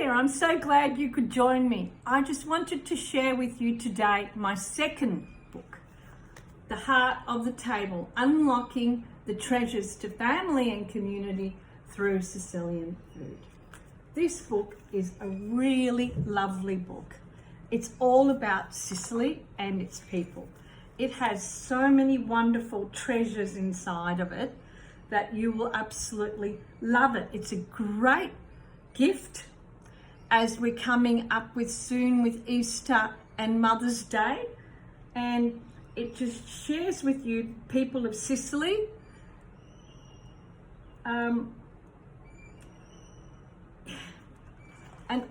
there, I'm so glad you could join me. I just wanted to share with you today my second book, The Heart of the Table, Unlocking the Treasures to Family and Community Through Sicilian Food. This book is a really lovely book. It's all about Sicily and its people. It has so many wonderful treasures inside of it that you will absolutely love it. It's a great gift as we're coming up with soon with Easter and Mother's Day, and it just shares with you people of Sicily, and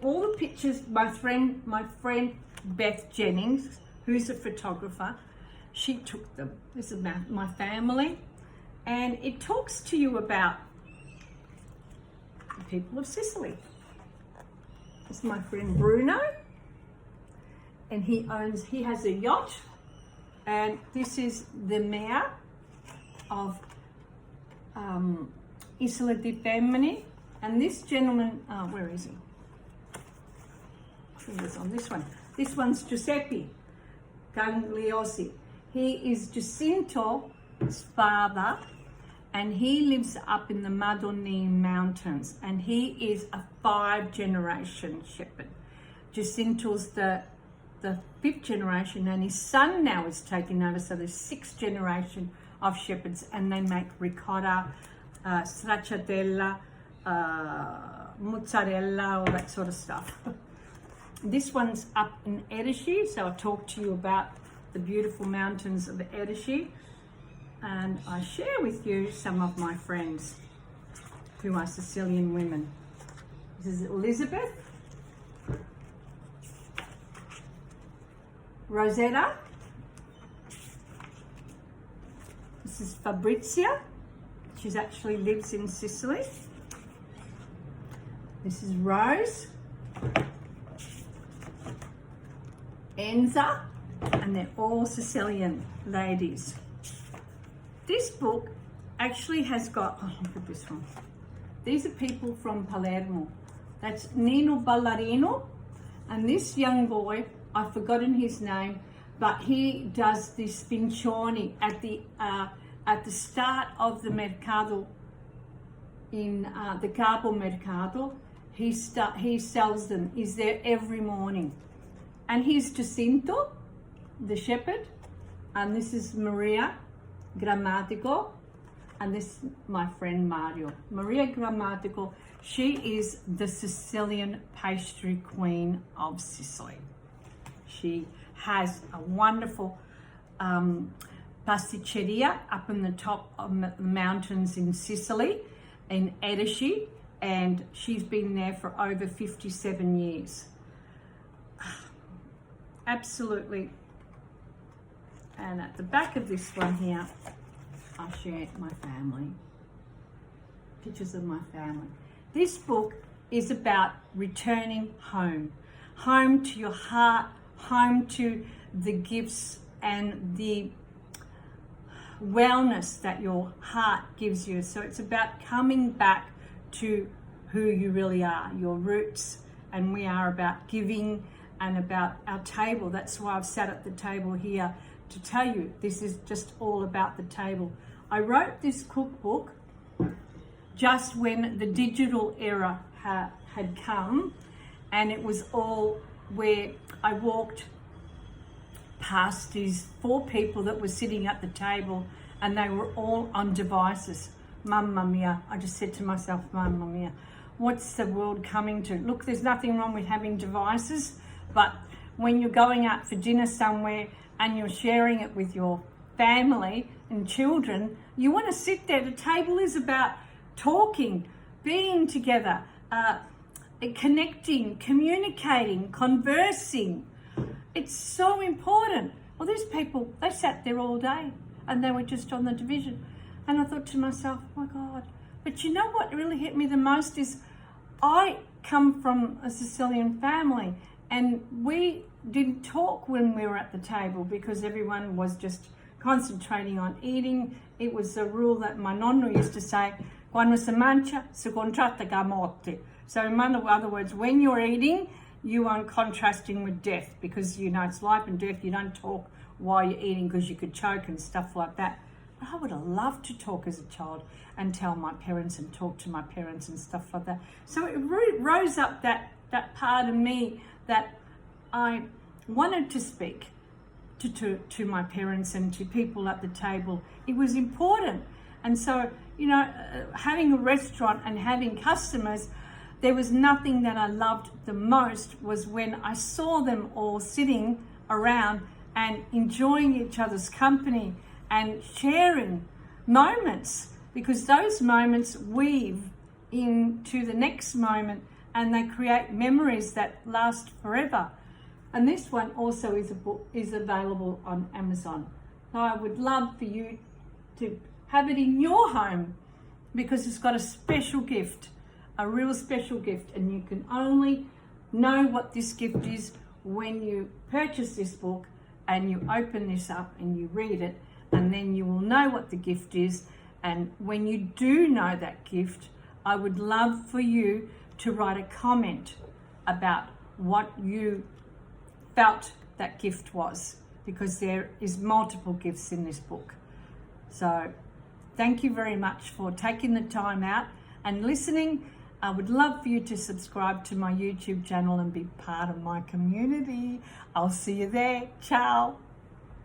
all the pictures. My friend Beth Jennings, who's a photographer, she took them. This is my family, and it talks to you about the people of Sicily. This is my friend Bruno, and he has a yacht, and this is the mayor of Isola di Femmine, and this gentleman, where is he? He was on this one. This one's Giuseppe Gagliosi. He is Jacinto's father, and he lives up in the Madonnine Mountains, and he is a 5-generation shepherd. Jacinto's the 5th generation, and his son now is taking over, so there's 6th generation of shepherds, and they make ricotta, stracciatella, mozzarella, all that sort of stuff. This one's up in Edesci, so I'll talk to you about the beautiful mountains of Edesci, and I share with you some of my friends who are Sicilian women. This is Elizabeth, Rosetta, this is Fabrizia, she actually lives in Sicily. This is Rose, Enza, and they're all Sicilian ladies. This book actually has got, oh, look at this one. These are people from Palermo. That's Nino Ballarino, and this young boy, I've forgotten his name, but he does the spincioni at the start of the mercato, in the Capo Mercato. He sells them. He's there every morning. And here's Jacinto, the shepherd, and this is Maria Grammatico, and this is my friend Mario. Maria Grammatico, she is the Sicilian pastry queen of Sicily. She has a wonderful pasticceria up in the top of the mountains in Sicily, in Edesci, and she's been there for over 57 years. Absolutely. And at the back of this one here, I share my family. Pictures of my family. This book is about returning home. Home to your heart, home to the gifts and the wellness that your heart gives you. So it's about coming back to who you really are, your roots, and we are about giving and about our table. That's why I've sat at the table here to tell you this is just all about the table. I wrote this cookbook just when the digital era had come, and it was all where I walked past these 4 people that were sitting at the table, and they were all on devices. Mamma mia, I just said to myself, Mamma mia, what's the world coming to? Look, there's nothing wrong with having devices, but when you're going out for dinner somewhere and you're sharing it with your family and children, you want to sit there. The table is about talking, being together, connecting, communicating, conversing. It's so important. Well, these people, they sat there all day and they were just on the division. And I thought to myself, oh my God. But you know what really hit me the most is I come from a Sicilian family, and we didn't talk when we were at the table because everyone was just concentrating on eating. It was a rule that my nonno used to say, quando si mangia si contratta camote. So in other words, when you're eating, you are contrasting with death, because you know it's life and death. You don't talk while you're eating because you could choke and stuff like that. But I would have loved to talk as a child and tell my parents and talk to my parents and stuff like that. So it rose up that part of me that I wanted to speak to my parents and to people at the table. It was important. And so, you know, having a restaurant and having customers, there was nothing that I loved the most was when I saw them all sitting around and enjoying each other's company and sharing moments, because those moments weave into the next moment and they create memories that last forever. And this one also is available on Amazon. So I would love for you to have it in your home, because it's got a special gift, a real special gift, and you can only know what this gift is when you purchase this book and you open this up and you read it, and then you will know what the gift is. And when you do know that gift, I would love for you to write a comment about what you felt that gift was, because there is multiple gifts in this book. So thank you very much for taking the time out and listening. I would love for you to subscribe to my YouTube channel and be part of my community. I'll see you there. Ciao.